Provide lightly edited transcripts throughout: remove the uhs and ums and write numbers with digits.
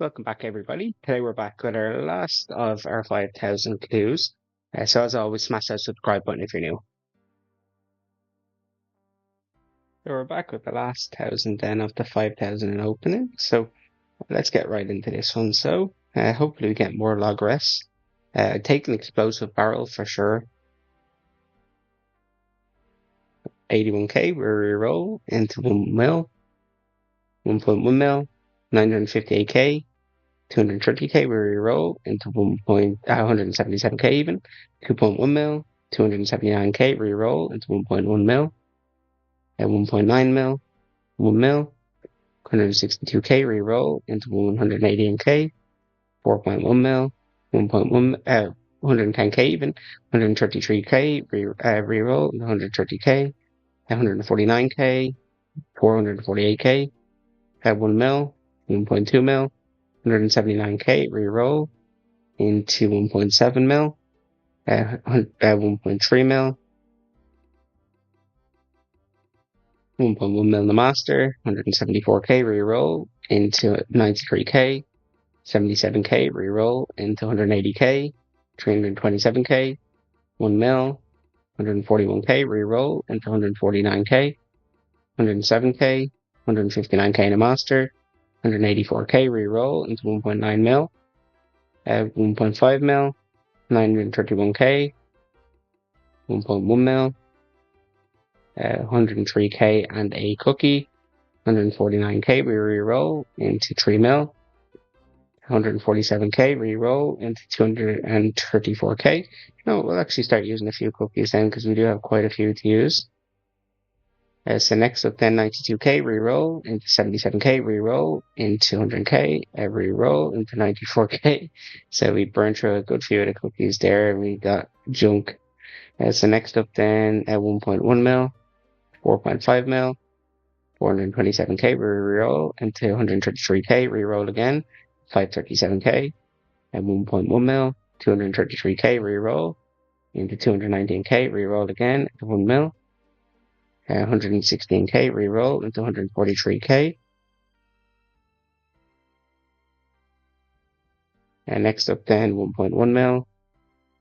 Welcome back, everybody. Today we're back with our last of our 5,000 clues. So as always, smash that subscribe button if you're new. So we're back with the last 1,000 then of the 5,000 in opening. So let's get right into this one. So hopefully we get more log rests. Take an explosive barrel for sure. 81k, we reroll into 1 mil. 1.1 mil. 958k. 230k, we reroll into 177k even. 2.1 mil. 279k, reroll into 1.1 mil. At 1.9 mil. 1 mil. 162k, reroll into 180k. 4.1 mil. 110k even. 133k, reroll into 130k. 149k. 448k. At 1 mil. 1.2 mil. 179k, reroll into 1.7 mil, 1.3 mil, 1.1 mil in the master, 174k, reroll into 93k, 77k, reroll into 180k, 327k, 1 mil, 141k, reroll into 149k, 107k, 159k in a master, 184k, reroll into 1.9 mil, 1.5 mil, 931k, 1.1 mil, 103k and a cookie, 149k, we reroll into 3 mil, 147k, reroll into 234k. No, we'll actually start using a few cookies then because we do have quite a few to use. So next up then 92k, reroll into 77k, reroll into 200k, reroll into 94k. So we burned through a good few of the cookies there and we got junk. So next up then at 1.1 mil, 4.5 mil, 427k, reroll into 133k, reroll again, 537k, at 1.1 mil, 233k, reroll into 219k, reroll again at 1 mil, 116k, reroll into 143k. And next up then 1.1 mil,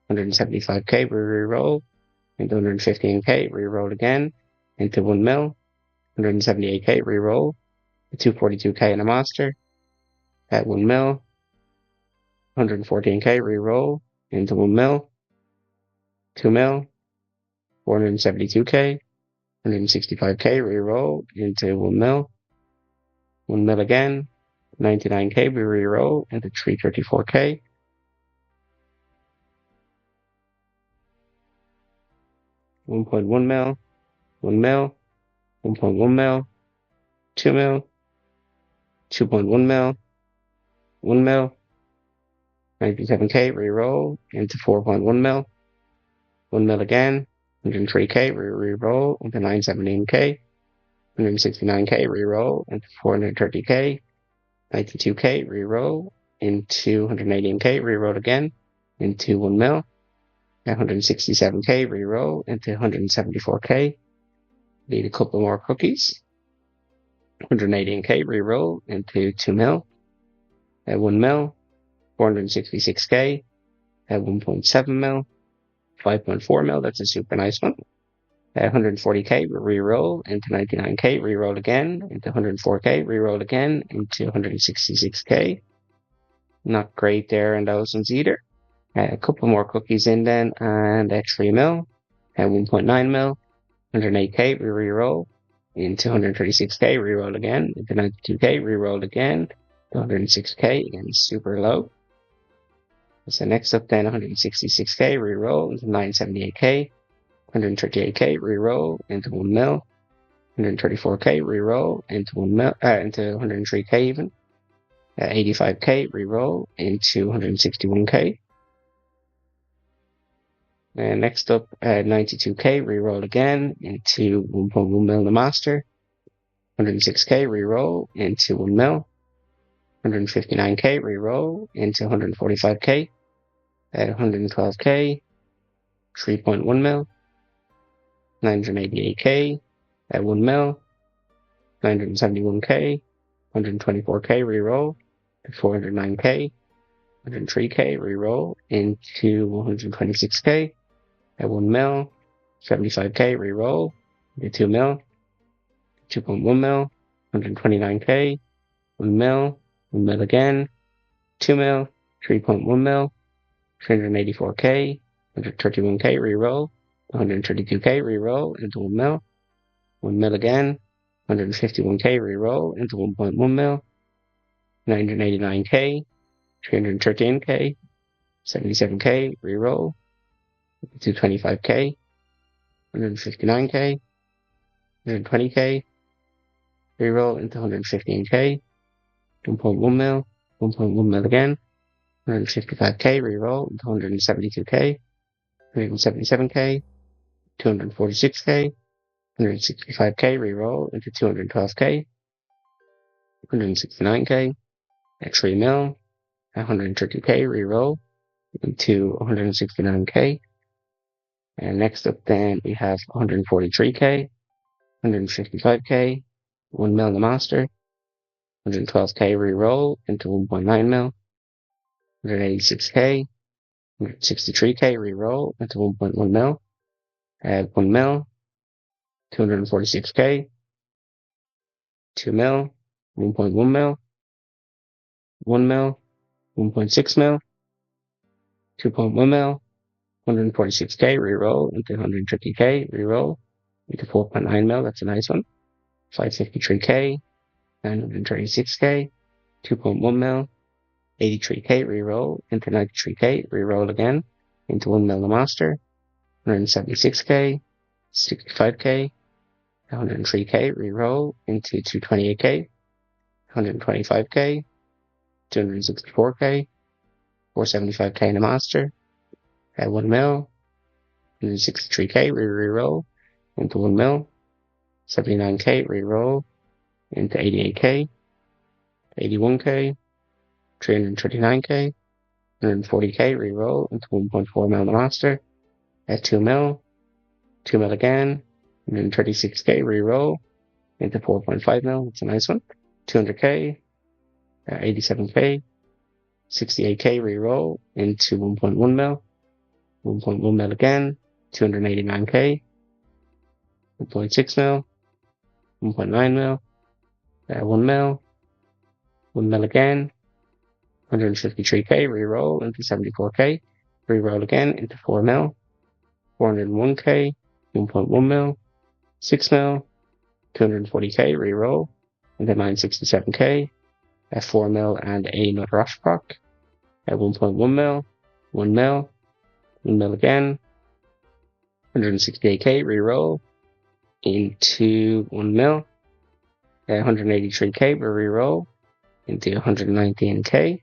175k, reroll into 115k, reroll again into 1 mil, 178k, reroll, 242k in a master, at 1 mil, 114k, reroll into 1 mil, 2 mil, 472k, 165k, reroll into 1 mil, 1 mil again, 99k, we reroll into 334k, 1.1 mil, 1 mil, 1.1 mil, 2 mil, 2.1 mil, 1 mil, 97k, reroll into 4.1 mil, 1 mil again, 103k, reroll into 917k, 169k, reroll into 430k, 92k, reroll into 118k, reroll again into 1 mil, 167k, reroll into 174k. Need a couple more cookies. 118k, reroll into 2 mil, at 1 mil, 466k, at 1.7 mil, 5.4 mil, that's a super nice one. 140k, reroll into 99k, reroll again into 104k, reroll again into 166k. Not great there in those ones either. A couple more cookies in then, and at 3 mil, at 1.9 mil, 108k, we reroll into 136k, reroll again into 92k, reroll again to 106k, again super low. So next up then 166k, reroll into 978k, 138k, reroll into 1 mil, 134k, reroll into 1 mil, into 103k even, 85k, reroll into 161k. And next up, 92k, reroll again into 1.1 mil in the master, 106k, reroll into 1 mil, 159k, reroll into 145k, at 112k, 3.1 mil, 988k, at 1 mil, 971k, 124k, reroll 409k, 103k, reroll into 126k, at 1 mil, 75k, reroll into 2 mil, 2.1 mil, 129k, 1 mil, 1 mil again, 2 mil, 3.1 mil, 384k, 131k, reroll, 132k, reroll into 1 mil, 1 mil again, 151k, reroll into 1.1 mil, 989k, 313k, 77k, reroll, 225k, 159k, 120k, reroll into 115k, 1.1 mil, 1.1 mil again, 155k, reroll into 172k, 177k, 246k, 165k, reroll into 212k, 169k, at 3 mil, 130k, reroll into 169k. And next up then we have 143k, 155k, 1 mil in the master, 112k, reroll into 1.9 mil, 186k, 163k, reroll into 1.1 mil, at 1 mil, 246k, 2 mil, 1.1 mil, 1 mil, 1.6 mil, 2.1 mil, 146k, reroll into 150k, reroll into 4.9 mil, that's a nice one, 553k, 936k, 2.1 mil, 83k, reroll into 93k, reroll again into 1 mil the master, 176k, 65k, 103k, reroll into 228k, 125k, 264k, 475k in the master, at 1 mil, 163k, reroll into 1 mil, 79k, reroll into 88k, 81k, 339k, 140k, reroll into 1.4 mil in the master, at 2 mil, 2 mil again, 136k, reroll into 4.5 mil, that's a nice one, 200k, 87k, 68k, reroll into 1.1 mil, 1.1 mil again, 289k, 1.6 mil, 1.9 mil, 1 mil, 1 mil again, 153k, reroll into 74k, reroll again into 4 mil, 401k, 1.1 mil, 6 mil, 240k, reroll into 967k, at 4 mil and another Ashbrock, at 1.1 mil, 1 mil, 1 mil again, 168k, reroll into 1 mil, 183k, reroll into 119k,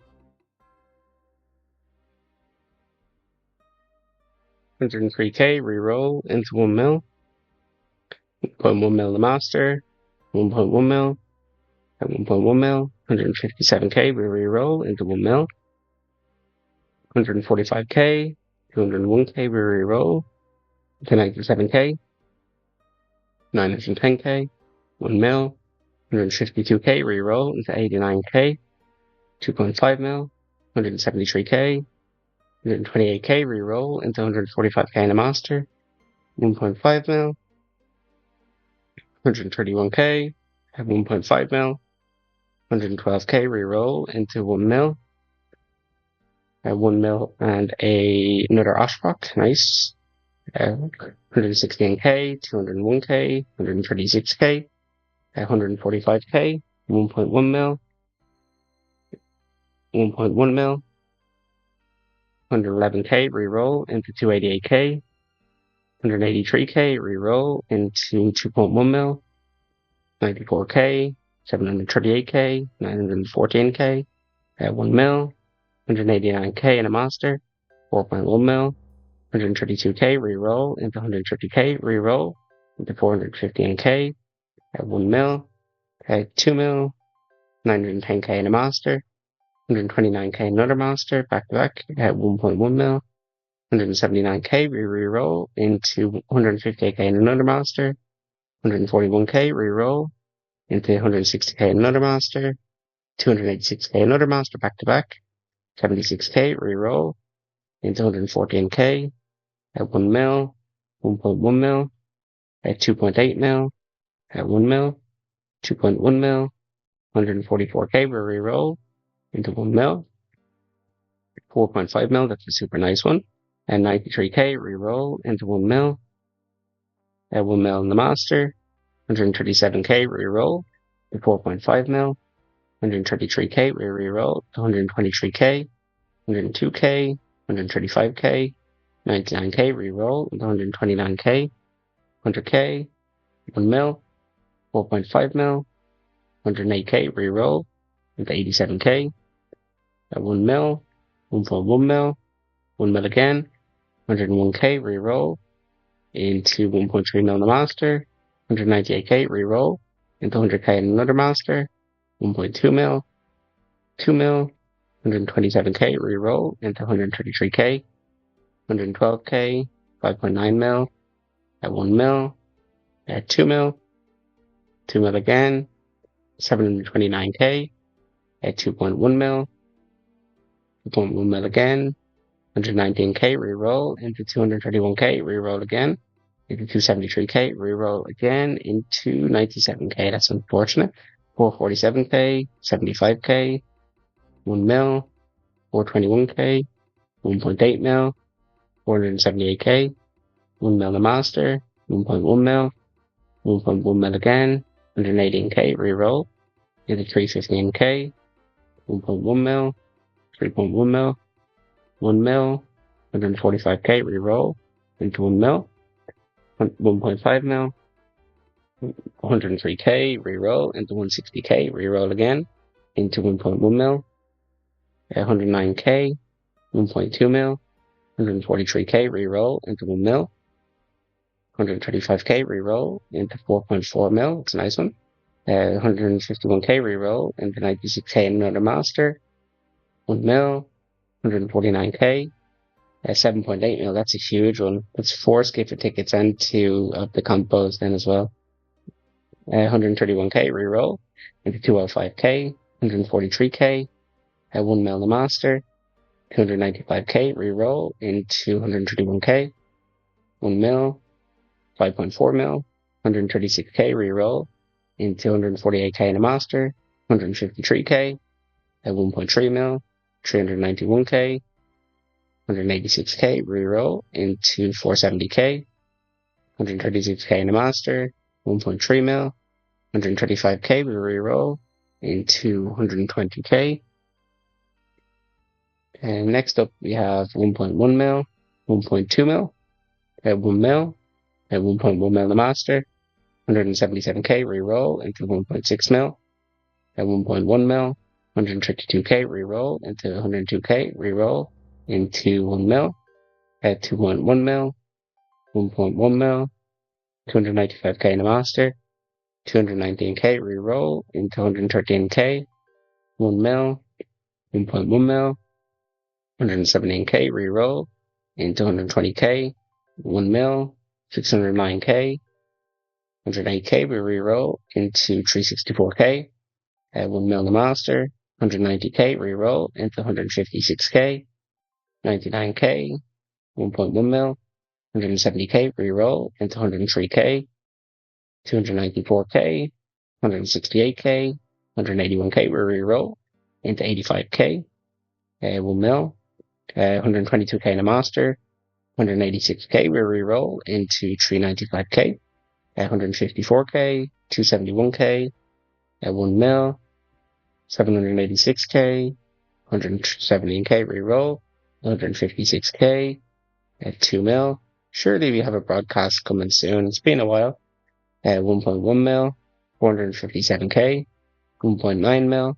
103k, reroll into 1 mil, 1.1 mil the master, 1.1 mil, at 1.1 mil, 157k, reroll into 1 mil, 145k, 201k, reroll to 97k, 910k, 1 mil, 152k, reroll into 89k, 2.5 mil, 173k, 128k, reroll into 145k in the master, 1.5 mil, 131k, at 1.5 mil, 112k, reroll into 1 mil, at 1 mil and another Ashbrock, nice, 116k, 201k, 136k, 145k, 1.1 mil, 1.1 mil, 111k, reroll into 288k, 183k, reroll into 2.1 mil, 94k, 738k, 914k, at 1 mil, 189k in a master, 4.1 mil, 132k, reroll into 130k, reroll into 415k, at 1 mil, at 2 mil, 910k in a master, 129k another master, back to back, at 1.1 mil, 179k, reroll into 150k in another master, 141k, reroll into 160k in another master, 286k another master back to back, 76k reroll into 114k at 1 mil, 1.1 mil, at 2.8 mil, at 1 mil, 2.1 mil, 144k reroll into 1 mil, 4.5 mil, that's a super nice one, and 93k reroll into 1 mil, at 1 mil in the master, 137k reroll to 4.5 mil, 133k reroll to 123k, 102k, 135k, 99k reroll into 129k, 100k, 1 mil, 4.5 mil, 108k reroll into 87k, at 1 mil, 1.1 mil, 1 mil again, 101k reroll into 1.3 mil in the master, 198k reroll into 100k in another master, 1.2 mil, 2 mil, 127k reroll into 133k, 112k, 5.9 mil, at 1 mil, at 2 mil, 2 mil again, 729k, at 2.1 mil, 2.1 mil again, 119k reroll into 231k reroll again, into 273k reroll again into 97k. That's unfortunate. 447k, 75k, 1 mil, 421k, 1.8 mil, 478k, 1 mil the master, 1.1 mil, 1.1 mil again, 118k reroll into 315k, 1.1 mil, 3.1 mil, 1 mil, 145k reroll into 1 mil, 1.5 mil, 103k reroll into 160k reroll again into 1.1 mil, 109k, 1.2 mil, 143k reroll into 1 mil, 135k reroll into 4.4 mil. It's a nice one. 151k reroll into 96k and another master. 1 mil, 149k. 7.8 mil. That's a huge one. That's 4 skipper tickets and 2 of the compos then as well. 131k reroll into 205k. 143k. 1 mil the master. 295k reroll into 131k. 1 mil. 5.4 mil. 136k reroll into 248k in a master. 153k. 1.3 mil. 391k. 186k reroll into 470k. 136k in a master. 1.3 mil. 135k reroll into 120k. And next up we have 1.1 mil, 1.2 mil, at 1 mil, at 1.1 mil in the master, 177k reroll into 1.6 mil, at 1.1 mil, 132k reroll into 102k reroll into 1 mil, at 2.1 mil, 1.1 mil, 295k in the master, 219k reroll into 113k, 1 mil, 1.1 mil, 117k reroll into 120k, 1 mil, 609k, 108k reroll into 364k, 1 mil the master, 190k reroll into 156k, 99k, 1.1 mil, 170k reroll into 103k, 294k, 168k, 181k reroll into 85k, 1 mil, 122k in a master, 186k reroll into 395k, 154k, 271k, 1 mil, 786k, 117k reroll, 156k, 2 mil. Surely we have a broadcast coming soon. It's been a while. 1.1 mil, 457k, 1.9 mil,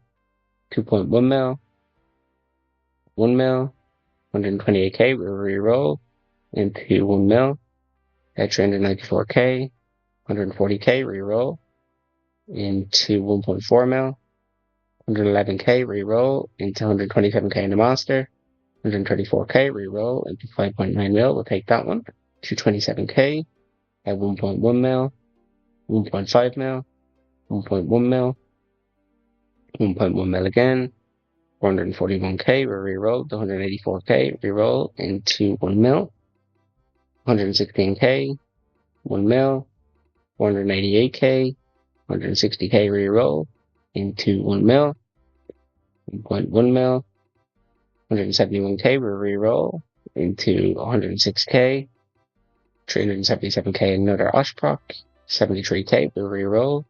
2.1 mil, 1 mil, 128k reroll into 1 mil, 394k, 140k reroll into 1.4 mil, 111k reroll into 127k in the master, 134k reroll into 5.9 mil. We'll take that one. 227k at 1.1 mil, 1.5 mil, 1.1 mil, 1.1 mil again, 441k, we re-roll to 184k, re-roll into 1 mil, 116k, 1 mil, 488k, 160k, re-roll into 1 mil, 1.1 mil, 171k, we re-roll into 106k, 377k, another Oshproc, 73k, we re-roll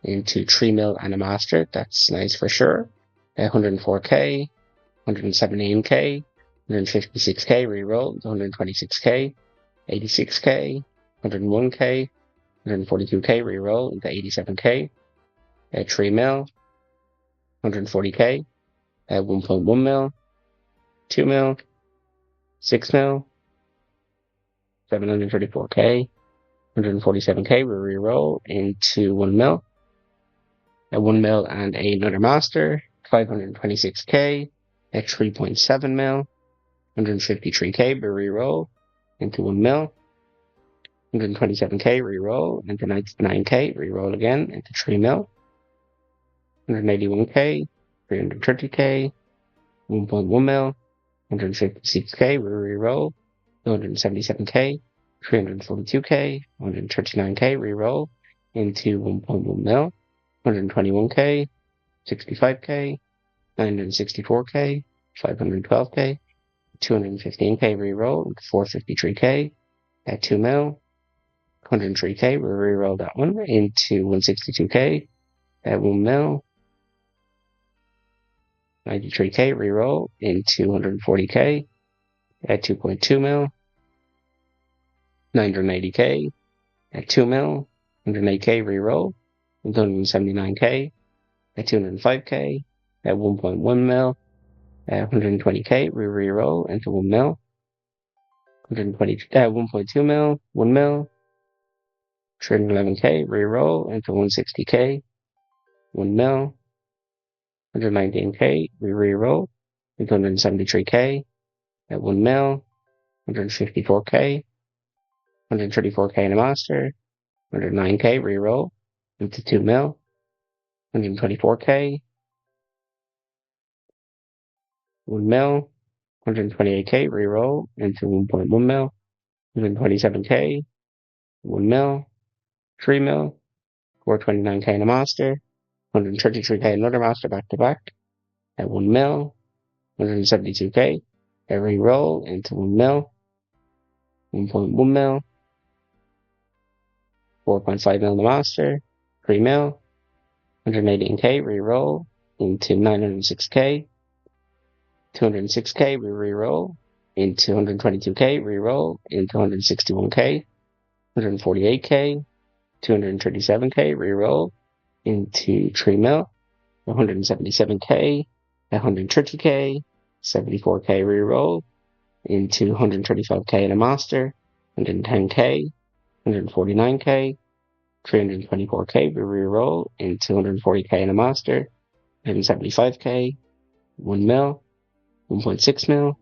into 3 mil and a master. That's nice for sure. 104k, 117k, 156k, re-roll, 126k, 86k, 101k, 142k, re-roll into 87k, 3 mil, 140k, 1.1 mil, 2 mil, 6 mil, 734k, 147k, we re-roll into 1 mil, 1 mil and another master, 526k, 3.7 mil, 153k, we re-roll into 1 mil, 127k, re-roll into 99k, re-roll again into 3 mil, 181k, 330k, 1.1 mil, 156k, we re-roll, 277k, 342k, 139k, re-roll into 1.1 mil, 121k, 65k, 964k, 512k, 215k, re-roll into 453k, at 2 mil, 103k, we re-roll that one into 162k, at 1 mil, 93k, re-roll into 140k, at 2.2 mil, 980k, at 2 mil, 108k, re-roll, 179k, at 205k, at 1.1 mil, at 120k, we re-roll into 1 mil, 1.2 mil, 1 mil, 311k, re-roll into 160k, 1 mil, 119k, we re-roll into 173k, at 1 mil, 154k, 134k in a master, 109k, re-roll into 2 mil, 124k, 1 mil, 128k, re-roll into 1.1 mil, 127k, 1 mil, 3 mil, 429k in a master, 133k another master back to back, at 1 mil, 172k, every roll into 1 mil, 1.1 mil, 4.5 mil in the master, 3 mil, 118k, re-roll into 906k, 206k, we re-roll into 122k, re-roll into 161k, 148k, 237k, re-roll into 3 mil, 177k, 130k, 74k, re-roll into 135k in a master, 110k, 149k, 324k, we re-roll into 140k in a master, 175k, 1 mil, 1.6 mil,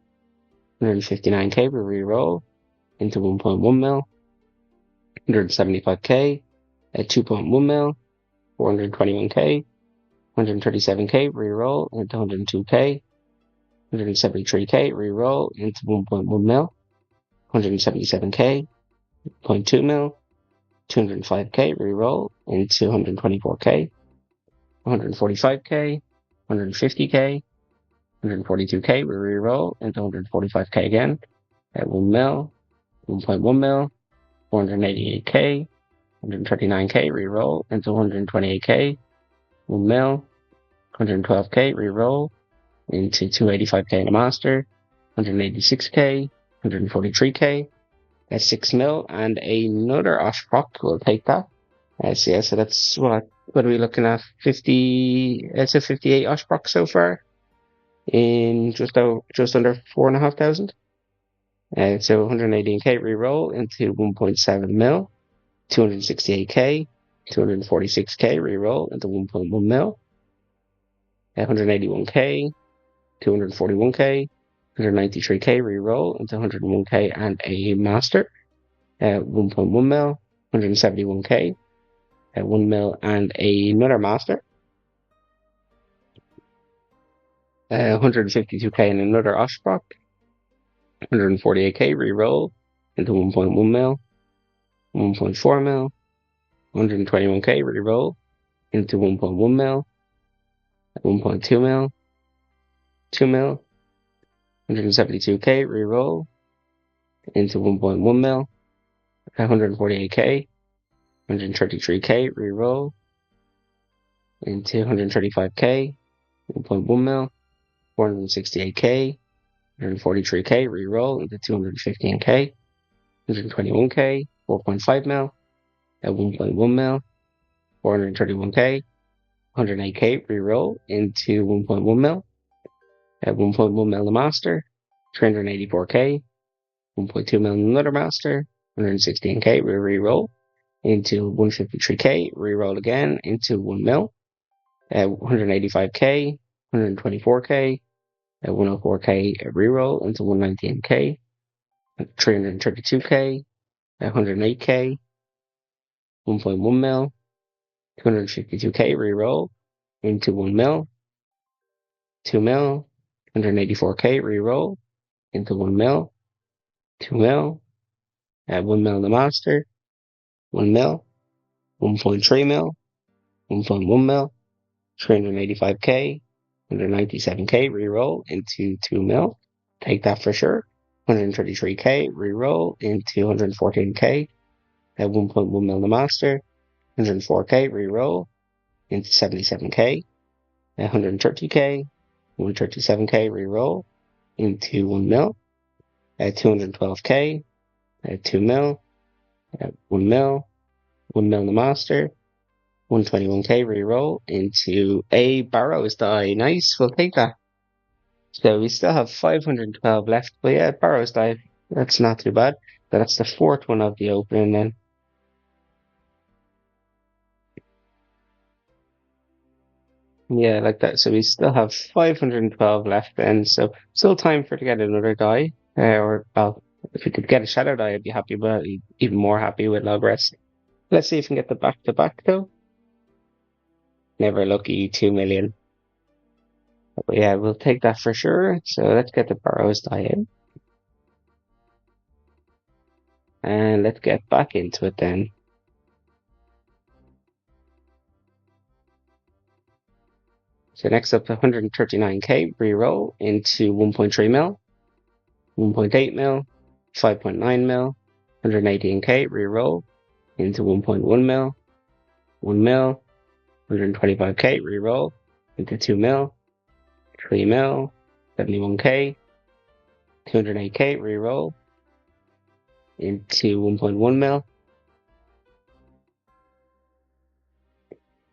159k, we re-roll into 1.1 mil, 175k, at 2.1 mil, 421k, 137k, re-roll into 102k, 173k, re-roll into 1.1 mil, 177k, 0.2 mil, 205k, re-roll into 124k, 145k, 150k, 142k, we re-roll into 145k again, at 1 mil, 1.1 mil, 488k, 139k, re-roll into 128k, 1 mil, 112k, re-roll into 285k in a master, 186k, 143k, at 6 mil, and another Oshproc, we'll take that. So that's what are we looking at? 50, it's a 58 Oshproc so far, in just under 4,500. So 118k re-roll into 1.7 mil, 268k, 246k re-roll into 1.1 mil, 181k, 241k, 193k re-roll into 101k and a master, 1.1 mil, 171k, 1 mil and another master, 152k in another Oshbrock, 148k reroll into 1.1 mil, 1.4 mil, 121k reroll into 1.1 mil, 1.2 mil, 2 mil, 172k reroll into 1.1 mil, 148k, 133k reroll into 135k, 1.1 mil, 468k, 143k reroll into 215k, 121k, 4.5 mil, at 1.1 mil, 431k, 108k reroll into 1.1 mil, at 1.1 mil the master, 384k, 1.2 mil another master, 116k reroll into 153k, reroll again into 1 mil, at 185k, 124k, at 104k reroll into 119k, 332k, 108k, 1.1 mil, 252k reroll into 1 mil, 2 mil, 184k reroll into 1 mil, 2 mil, at 1 mil the monster, 1 mil, 1.3 mil, 1.1 mil, 385k, 197k reroll into 2 mil, take that for sure, 133k reroll into 114k, at 1.1 mil the master, 104k reroll into 77k, at 130k, 137k reroll into 1 mil, at 212k, at 2 mil, at 1 mil, 1 mil the master, 121k reroll into a Barrows die. Nice, we'll take that. So we still have 512 left, but yeah, Barrows die, that's not too bad. But that's the fourth one of the opening then. Yeah, like that. So we still have 512 left then, so still time for to get another die. Or, well, if we could get a shadow die, I'd be happy, but even more happy with log rest. Let's see if we can get the back-to-back though. Never lucky, 2 million. But yeah, we'll take that for sure. So let's get the Barrows die in. And let's get back into it then. So next up, 139k reroll into 1.3 mil, 1.8 mil, 5.9 mil, 118k reroll into 1.1 mil, 1 mil, 125k reroll into 2 mil, 3 mil, 71k, 208k reroll into 1.1 mil,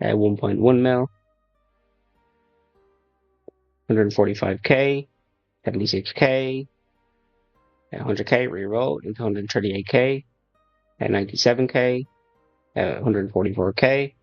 at 1.1 mil, 145k, 76k, at 100k reroll into 138k, at 97k, at 144k,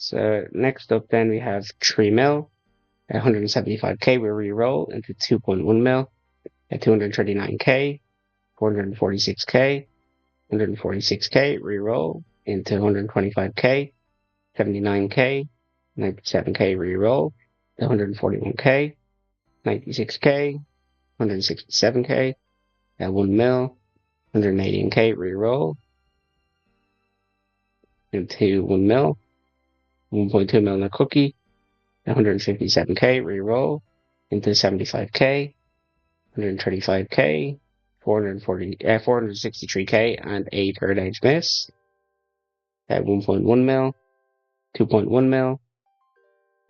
So next up then we have 3 mil, at 175k we reroll into 2.1 mil, at 239k, 446k, 146k reroll into 125k, 79k, 97k reroll, 141k, 96k, 167k, at 1 mil, 118k reroll into 1 mil, 1.2 mil in a cookie, 157k reroll into 75k, 135k, 463k, and a third edge miss at 1.1 mil, 2.1 mil,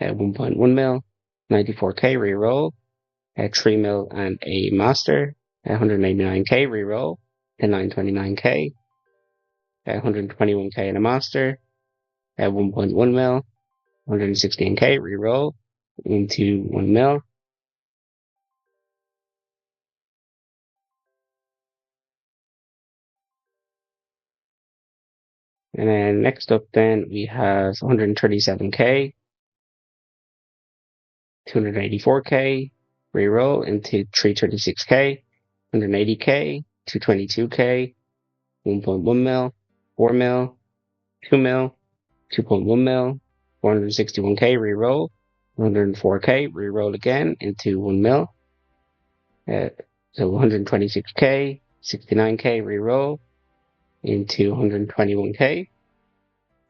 at 1.1 mil, 94k reroll at 3 mil and a master at 189k reroll to 929k at 121k and a master at 1.1 mil, 116k reroll into 1 mil, And then next up then we have 137k, 284k, reroll into 336k, 180k, 222k, 1.1 mil, 4 mil, 2 mil, 2.1 mil, 461k, reroll, 104k, reroll again into 1 mil, so 126k, 69k, reroll into 121k.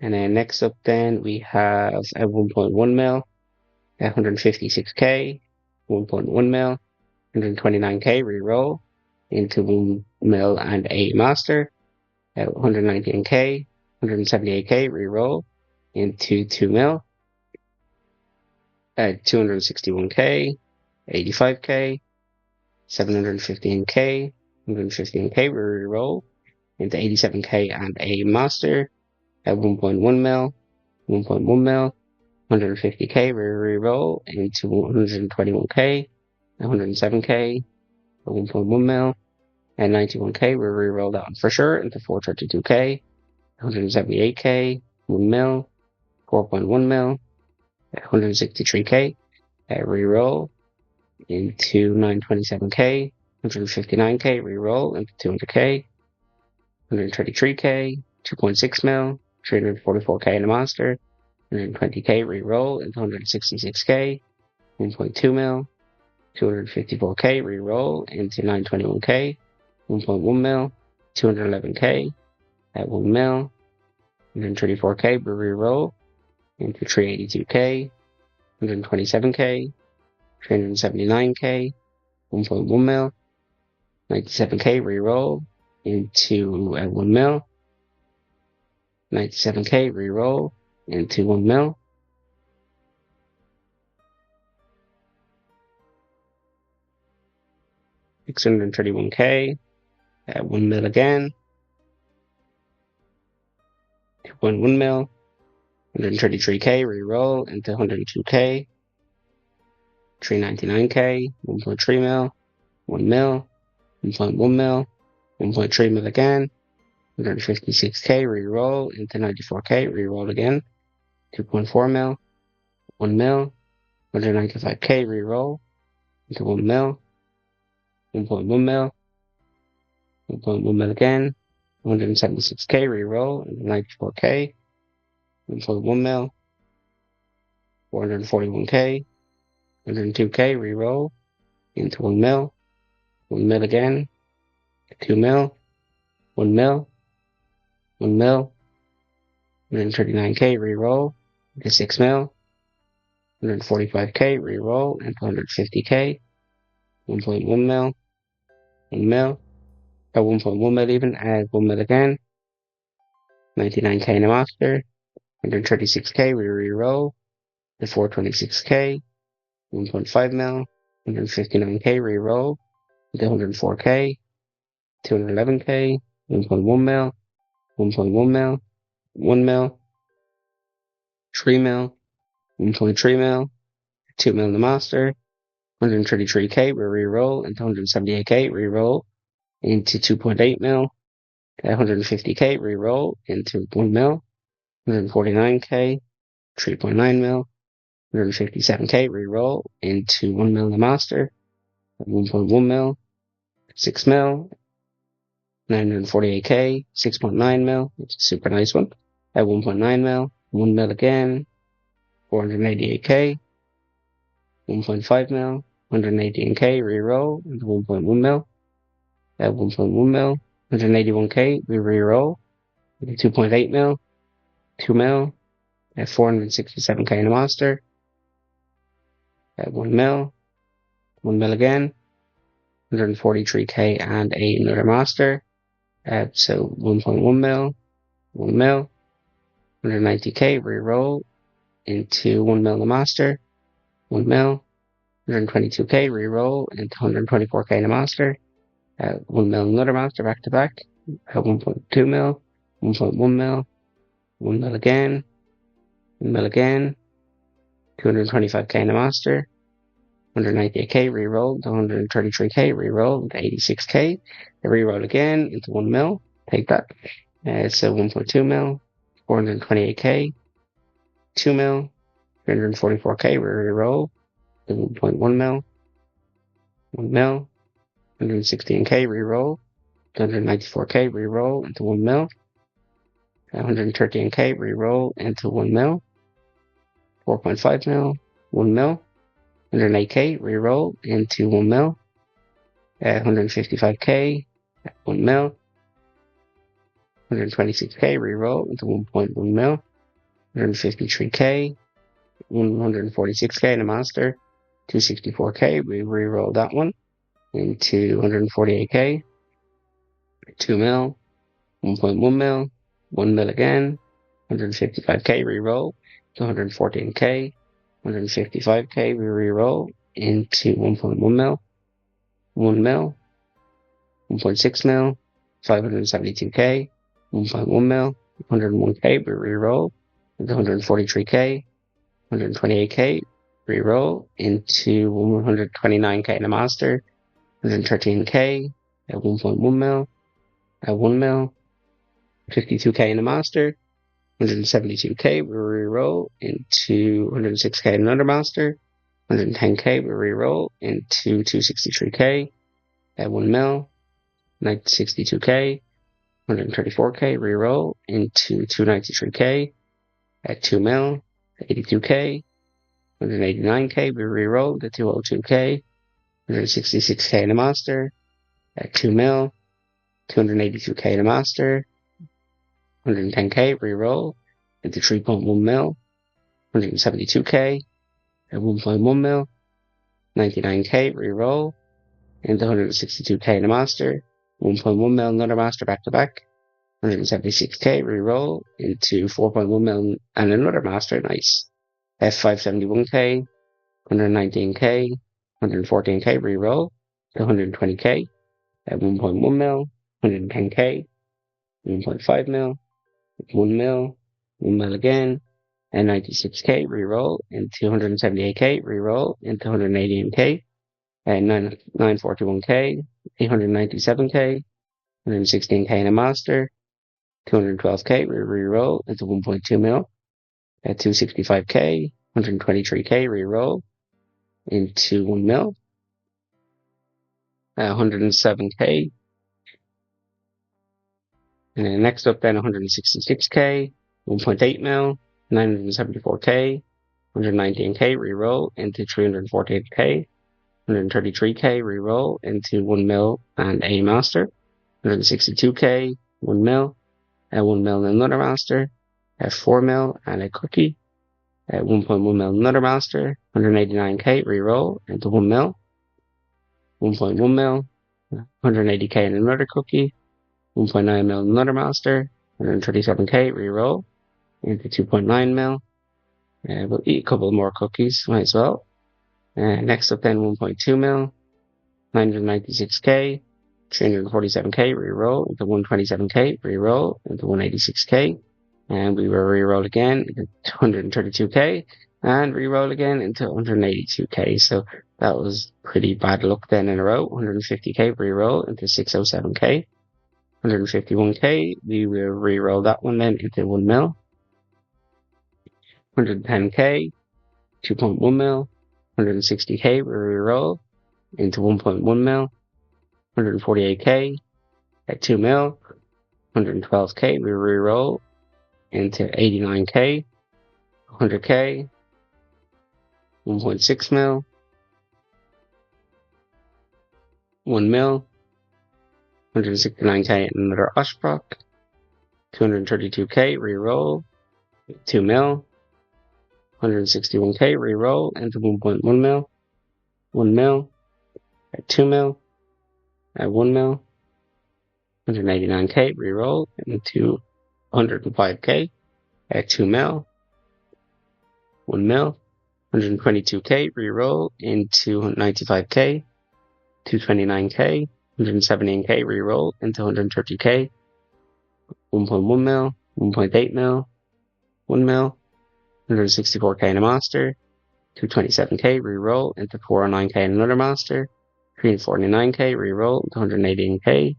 And then next up then we have a 1.1 mil, 156k, 1.1 mil, 129k, reroll into 1 mil and a master, 119k, 178k, reroll into 2 mil, 261k, 85k, 715k, 115k, reroll into 87k and a master, at 1.1 mil, 1.1 mil, 150k, reroll into 121k, 107k, 1.1 mil, and 91k, we reroll that one for sure into 432k, 178k, 1 mil, 4.1 mil, 163k, reroll into 927k, 159k, reroll into 200k, 133k, 2.6 mil, 344k in a monster, 120k, reroll into 166k, 1.2 mil, 254k, reroll into 921k, 1.1 mil, 211k, at 1 mil, 134k, reroll into 382k, 127k, 379k, 1.1 mil, 97k, reroll into 1 mil, 97k, reroll into 1 mil, 631k, at 1 mil again, 2.1 mil, 133k, reroll into 102k, 399k, 1.3 mil, 1 mil, 1.1 mil, 1.3 mil again, 156k, reroll into 94k, reroll again, 2.4 mil, 1 mil, 195k, reroll into 1 mil, 1.1 mil, 1.1 mil again, 176k, reroll into 94k, 1.1 mil, 441k, 102k, reroll into 1 mil, 1 mil again, 2 mil, 1 mil, 1 mil, 139k, reroll into 6 mil, 145k, reroll into 150k, 1.1 mil, 1 mil, 1.1 mil even, add 1 mil again, 99k in a master, 136k, we reroll to 426k, 1.5 mil, 159k, reroll to 104k, 211k, 1.1 mil, 1.1 mil, 1 mil, 3 mil, 1.3 mil, 2 mil in the master, 133k, we reroll into 178k, reroll into 2.8 mil, 150k, reroll into 1 mil, 149k, 3.9 mil, 157k, reroll into 1 mil in the master, 1.1 mil, 6 mil, 948k, 6.9 mil, which is a super nice one, at 1.9 mil, 1 mil again, 488k, 1.5 mil, 118k, reroll into 1.1 mil, at 1.1 mil, 181k, we reroll into 2.8 mil, 2 mil, at 467k in a monster, at 1 mil, 1 mil again, 143k and another master, so 1.1 mil, 1 mil, 190k, reroll into 1 mil the master, 1 mil, 122k, reroll into 124k in a master, 1 mil another master back to back, 1.2 mil, 1.1 mil, 1 mil again, 1 mil again, 225k in a master, 198k, reroll to 133k, reroll to 86k, reroll again into 1 mil, take that, so 1.2 mil, 428k, 2 mil, 344k, reroll, to 1.1 mil, 1 mil, 116k, reroll, 294k, reroll into 1 mil, 113k, reroll into 1 mil, 4.5 mil, 1 mil, 108k, reroll into 1 mil, 155k, 1 mil, 126k, reroll into 1.1 mil, 153k, 146k in a monster, 264k, we reroll that one into 148k, 2 mil, 1.1 mil, 1 mil again, 155k, reroll to 114k, 155k, we reroll into 1.1 mil, 1 mil, 1.6 mil, 572k, 1.1 mil, 101k, we reroll into 143k, 128k, reroll into 129k in a monster, 113k at 1.1 mil, at 1 mil, 52k in a monster, 172k, we reroll into 106k in another monster, 110k, we reroll into 263k at 1 mil, 62k, 134k, reroll into 293k at 2 mil, 82k, 189k, we reroll to 202k, 166k in a monster, at 2 mil, 282k in a monster, 110k, reroll into 3.1 mil, 172k, at 1.1 mil, 99k, reroll into 162k in a monster, 1.1 mil, another monster back to back, 176k, reroll into 4.1 mil and another master, nice. F571k, 119k, 114k, reroll to 120k at 1.1 mil, 110k, 1.5 mil, 1 mil, 1 mil again, and 96k, reroll into 278k, reroll into 188k, and 941k, 897k, 116k in a monster, 212k, reroll into 1.2 mil, at 265k, 123k, reroll into 1 mil, 107k, and then next up then 166k, 1.8 mil, 974k, 119k, reroll into 348k, 133k, reroll into 1 mil and a master, 162k, 1 mil, at 1 mil and another master, at 4 mil and a cookie, at 1.1 mil another master, 189k, reroll into 1 mil, 1.1 mil, 180k and another cookie, 1.9 mil another master, 137k, reroll into 2.9 mil. We'll eat a couple more cookies, might as well. Next up then 1.2 mil, 996k, 347k, reroll into 127k, reroll into 186k, and we will reroll again into 132k, and reroll again into 182k. So that was pretty bad luck then in a row. 150k, reroll into 607k, 151k, we will reroll that one then into 1 mil, 110k, 2.1 mil, 160k, we reroll into 1.1 mil, 148k at 2 mil, 112k, we reroll into 89k, 100k, 1.6 mil, 1 mil, 169k and another Oshbrock, 232k, reroll, 2 mil, 161k, reroll into 1.1 mil, 1 mil, at 2 mil, at 1 mil, 189k, reroll into 105k, at 2 mil, 1 mil, 122k, reroll into 95k, 229k, 117k, reroll into 130k, 1.1 mil, 1.8 mil, 1 mil, 164k in a monster, 227k, reroll into 409k in another monster, 349k, reroll into 118k,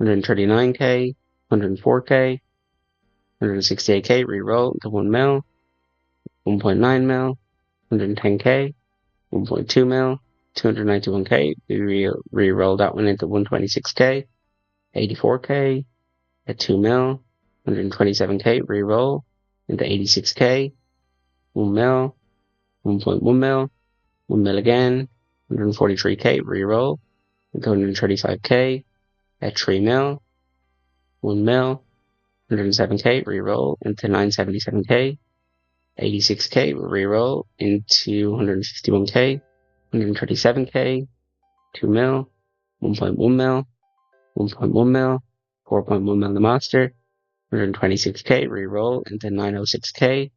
139k, 104k, 168k, reroll into 1 mil, 1.9 mil, 110k, 1.2 mil, 291k, we re-roll that one into 126k, 84k, at 2 mil, 127k, re-roll into 86k, 1 mil, 1.1 mil, 1 mil again, 143k, re-roll into 135k, at 3 mil, 1 mil, 107k, re-roll into 977k, 86k, re-roll into 151k, 137k, 2 mil, 1.1 mil, 1.1 mil, 4.1 mil the monster, 126k, re-roll into 906k,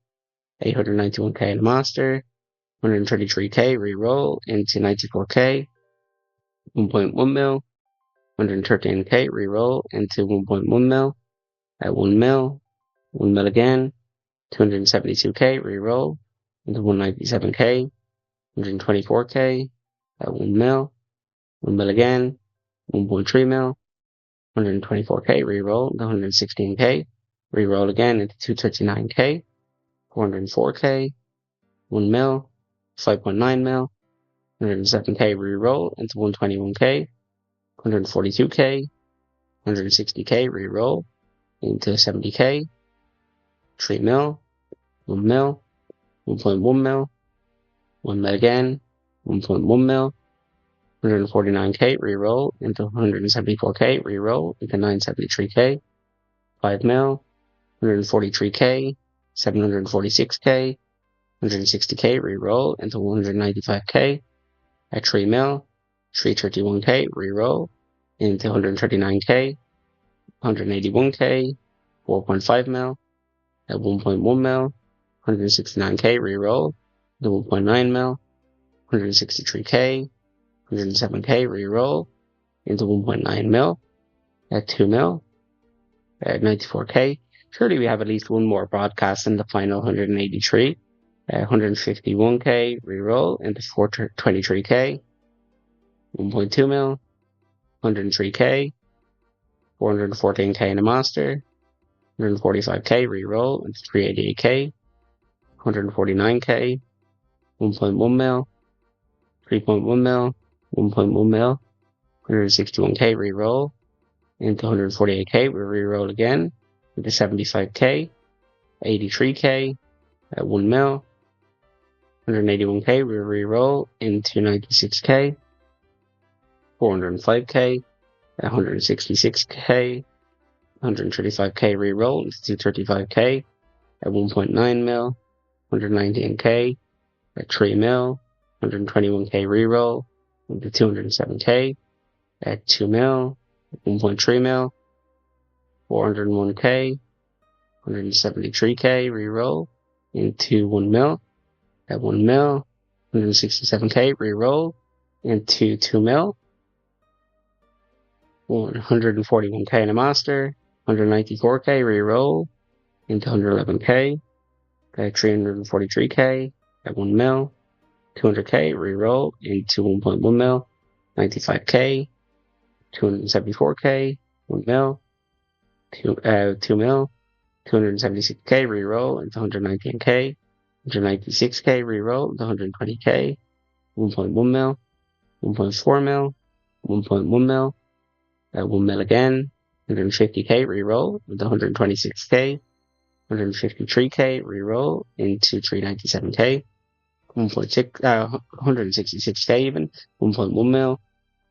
891k the monster, 133k, re-roll into 94k, 1.1 mil, 113k, re-roll into 1.1 mil, at 1 mil, 1 mil again, 272k, re-roll into 197k, 124k, at 1 mil, 1 mil again, 1.3 mil, 124k, re-roll into 116k, re-roll again into 239k, 404k, 1 mil, 5.9 mil, 107k, re-roll into 121k, 142k, 160k, re-roll into 70k, 3 mil, 1 mil, 1.1 mil, 1 mil again, 1.1 mil, 149k, re-roll into 174k, re-roll into 973k, 5 mil, 143k, 746k, 160k, re-roll into 195k, at 3 mil, 331k, re-roll into 139k, 181k, 4.5 mil, at 1.1 mil, 169k, re-roll into 1.9 mil, 163k, 107k, re-roll into 1.9 mil, at 2 mil, at 94k. Surely we have at least one more broadcast in the final 183. 151k, re-roll into 423k, 1.2 mil, 103k, 414k in a monster, 145k, re-roll into 388k, 149k, 1.1 mil, 3.1 mil, 1.1 mil, 161k, re-roll into 148k, we re-roll again into 75k, 83k, at 1 mil, 181k, we re-roll into 96k, 405k, 166k, 135k, re-roll into 235k, at 1.9 mil, 119k, at 3 mil, 121k, re-roll into 207k, at 2 mil, 1.3 mil, 401k, 173k, re-roll into 1 mil, at 1 mil, 167k, re-roll into 2 mil, 141k in a monster, 194k, re-roll into 111k, at 343k, at 1 mil, 200k, re-roll into 1.1 mil, 95k, 274k, 1 mil, 2 mil, 276k, re-roll into 119k, 196k, re-roll into 120k, 1.1 mil, 1.4 mil, 1.1 mil, 1 mil again, 150k, re-roll into 126k, 153k, re-roll into 397k, 166k even, 1.1 mil,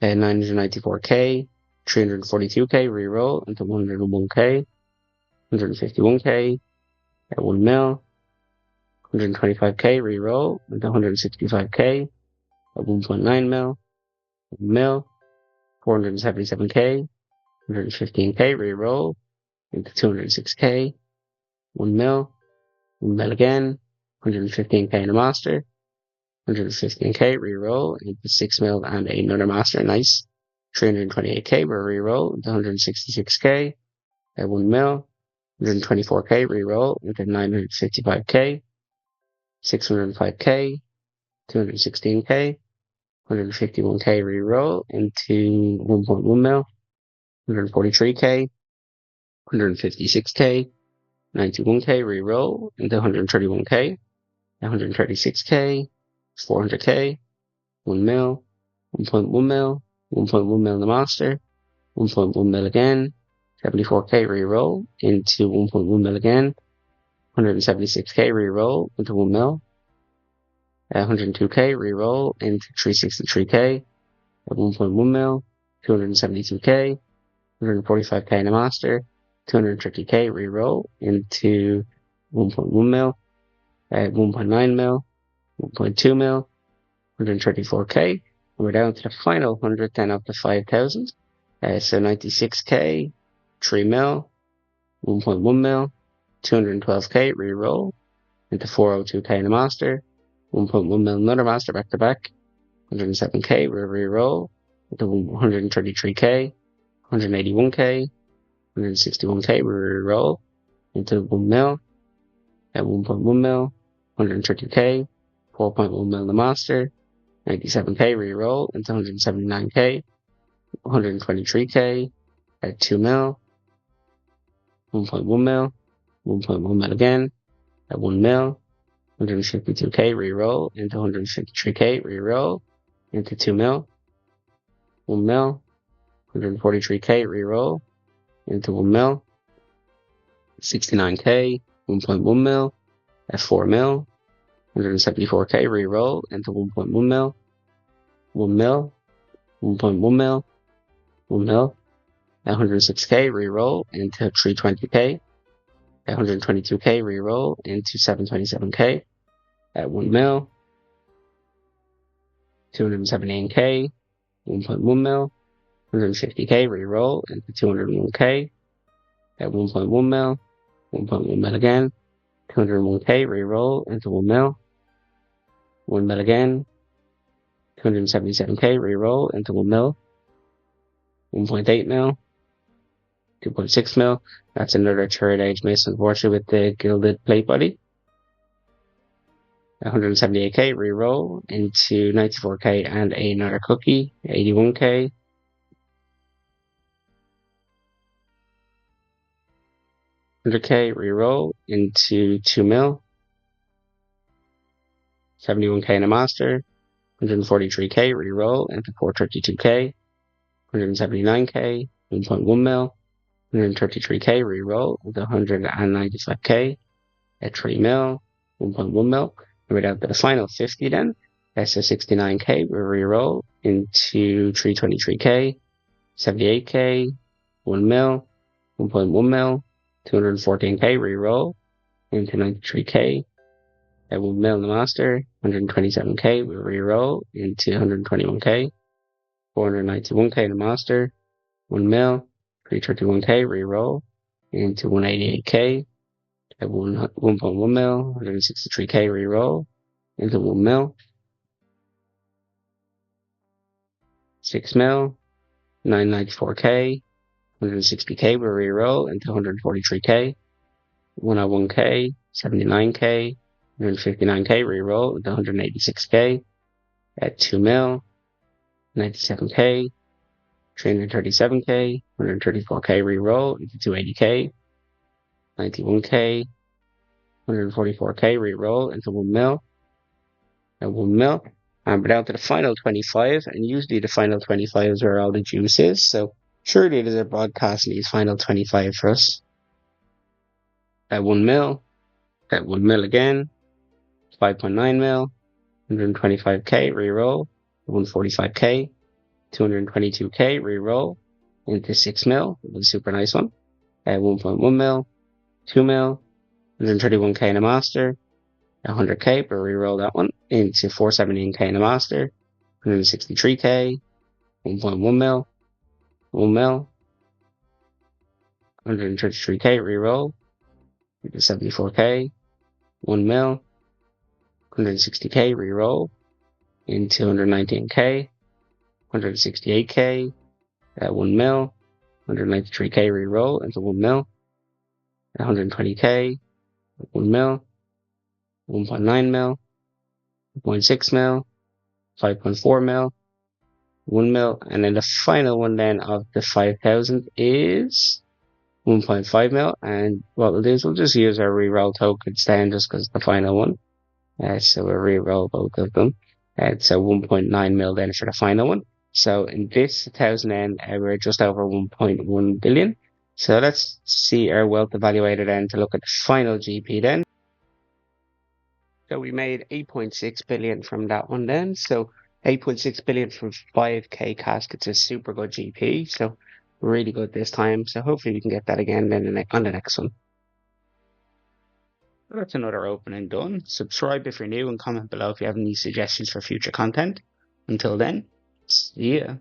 994k, 342k, re-roll into 101k, 151k, at 1 mil, 125k, re-roll into 165k, at 1.9 mil, 1 mil, 477k, 115k, re-roll into 206k, 1 mil, 1 mil again, 115k in a monster, 115k, re-roll into 6 mil and another monster, nice. 328k, re-roll into 166k, at 1 mil, 124k, re-roll into 955k, 605k, 216k, 151k, re-roll into 1.1 mil, 143k, 156k, 91k, reroll into 131k, 136k, 400k, 1 mil, 1.1 mil, 1.1 mil in the master, 1.1 mil again, 74k reroll into 1.1 mil again, 176k reroll into 1 mil, 102k reroll into 363k at 1.1 mil, 272k, 145k in the master, 230k reroll into 1.1 mil, 1.9 mil, 1.2 mil, 134k, and we're down to the final 100 then up to 5,000. So 96k, 3 mil, 1.1 mil, 212k reroll into 402k in the master, 1.1 mil another master back to back, 107k reroll into 133k, 181k, 161k reroll into 1 mil, at 1.1 mil, 130k, 4.1 mil in the master, 97k reroll into 179k, 123k at 2 mil, 1.1 mil, 1.1 mil again at 1 mil, 152k reroll into 153k reroll into 2 mil, 1 mil, 143k reroll into 1 mil, 69k, 1.1 mil at 4 mil, 174k reroll into 1.1 mil, 1 mil, 1.1 mil, 1 mil, at 106k reroll into 320k, at 122k reroll into 727k, at 1 mil, 279k, 1.1 mil, 150k reroll into 201k, at 1.1 mil, 1.1 mil again, 201k reroll into 1 mil, 1 mil again, 277k reroll into 1 mil, 1.8 mil, 2.6 mil. That's another third age miss, unfortunately, with the gilded plate body. 178k reroll into 94k and another cookie, 81k. 100k reroll into 2 mil, 71k in a master, 143k reroll into 432k, 179k, 1.1 mil, 133k reroll into 195k at 3 mil, 1.1 mil. And we're down to the final 50 then. That's a 69k reroll into 323k, 78k, 1 mil, 1.1 mil, 214k reroll into 93k at 1 mil in the master, 127k reroll into 121k, 491k in the master, 1 mil, 331k reroll into 188k at 1.1 mil, 163k reroll into 1 mil, 6 mil, 994k, 160k reroll into 143k, 101k, 79k, 159k reroll into 186k at 2 mil, 97k, 337k, 134k reroll into 280k, 91k, 144k reroll into 1 mil, at 1 mil. And we're down to the final 25, and usually the final 25 is where all the juice is, so surely there's a broadcast in these final 25 for us. At 1 mil, at 1 mil again, 5.9 mil, 125k reroll, 145k, 222k reroll into 6 mil, it was a super nice one. At 1.1 mil, 2 mil, 131k in a master, 100k, but reroll that one into 417k in a master, 163k, 1.1 mil, 1 mil, 133k reroll into 74k, 1 mil, 160k reroll into 119k, 168k at 1 mil, 193k reroll into 1 mil, 120k, 1 mil, 1.9 mil, 1.6 mil, 5.4 mil, 1 mil, and then the final one then of the 5,000 is 1.5 mil. And what we'll do is we'll just use our reroll tokens then just because it's the final one. So we'll reroll both of them. So 1.9 mil then for the final one. So in this 1000N, we're just over 1.1 billion. So let's see our wealth evaluator then to look at the final GP then. So we made 8.6 billion from that one then. So 8.6 billion from 5k caskets is super good GP. So really good this time. So hopefully we can get that again then on the next one. So that's another opening done. Subscribe if you're new and comment below if you have any suggestions for future content. Until then, see ya.